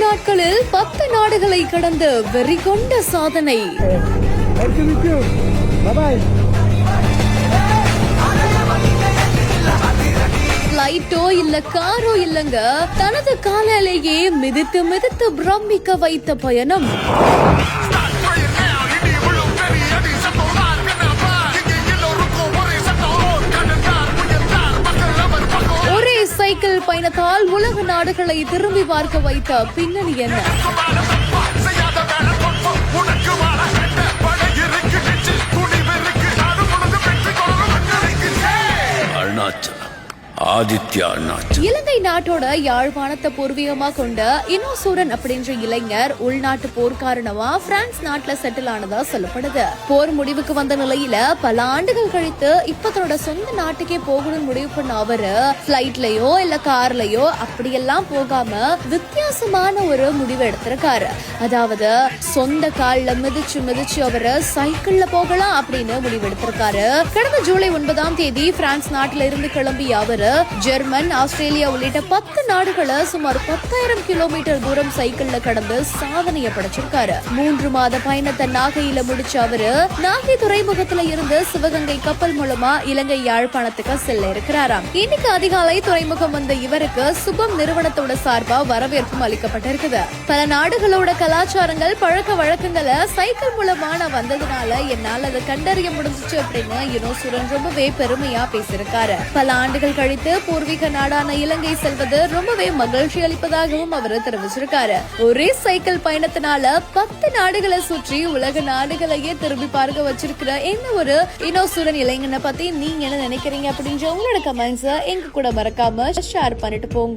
நாட்களில் 10 நாடுகளை கடந்து வெறி கொண்ட சாதனை. பிளைட்டோ இல்ல காரோ இல்லங்க, தனது காலாலேயே மிதித்து மிதித்து பிரமிக்க வைத்த பயணம். சைக்கிள் பயணத்தால் உலக நாடுகளை திரும்பி பார்க்க வைத்த பின்னணி என்ன? இலங்கை நாட்டோட யாழ்ப்பாணத்தை பூர்வீகமா கொண்ட இனோசூரன் அப்படின்ற இளைஞர் உள்நாட்டு போர் காரணமா பிரான்ஸ் நாட்டுல செட்டில் ஆனதா சொல்லப்படுது. போர் முடிவுக்கு வந்த நிலையில பல ஆண்டுகள் கழித்து இப்ப தன்னோட சொந்த நாட்டுக்கே போகணும்னு முடிவு பண்ண அவரு பிளைட்லயோ இல்ல கார்லயோ அப்படியெல்லாம் போகாம வித்தியாசமான ஒரு முடிவு எடுத்திருக்காரு. அதாவது சொந்த கால்ல மிதிச்சு மிதிச்சு அவரு சைக்கிள்ல போகலாம் அப்படின்னு முடிவு எடுத்திருக்காரு. கடந்த ஜூலை 9ஆம் தேதி பிரான்ஸ் நாட்டுல இருந்து கிளம்பிய அவரு ஜெர்மன், ஆஸ்திரேலியா உள்ளிட்ட 10 நாடுகளை சுமார் 10,000 கிலோமீட்டர் தூரம் சைக்கிள்ல கடந்து சாதனையை படைச்சிருக்காரு. 3 மாத பயணத்தை நாகையில முடிச்ச அவரு நாகை துறைமுகத்துல இருந்து சிவகங்கை கப்பல் மூலமா இலங்கை யாழ்ப்பாணத்துக்கு செல்ல இருக்கிறாராம். இன்னைக்கு அதிகாலை துறைமுகம் வந்த இவருக்கு சுபம் நிறுவனத்தோட சார்பா வரவேற்பும் அளிக்கப்பட்டிருக்குது. பல நாடுகளோட கலாச்சாரங்கள் பழக்க வழக்கங்களை சைக்கிள் மூலமா நான் வந்ததுனால என்னால அதை கண்டறிய முடிஞ்சிச்சு அப்படின்னு இனோசூரன் ரொம்பவே பெருமையா பேசியிருக்காரு. பல ஆண்டுகள் கழித்து பூர்வீக நாடான இலங்கை செல்வது ரொம்பவே மகிழ்ச்சி அளிப்பதாகவும் அவர் தெரிவிச்சிருக்காரு. ஒரே சைக்கிள் பயணத்தினால 10 நாடுகளை சுற்றி உலக நாடுகளையே திரும்பி பார்க்க வச்சிருக்கிற இந்த ஒரு இனோசூரன் இளைஞனை பத்தி நீங்க என்ன நினைக்கிறீங்க அப்படின்ற உங்களோட கமெண்ட்ஸ் எங்க கூட மறக்காம ஷேர் பண்ணிட்டு போங்க.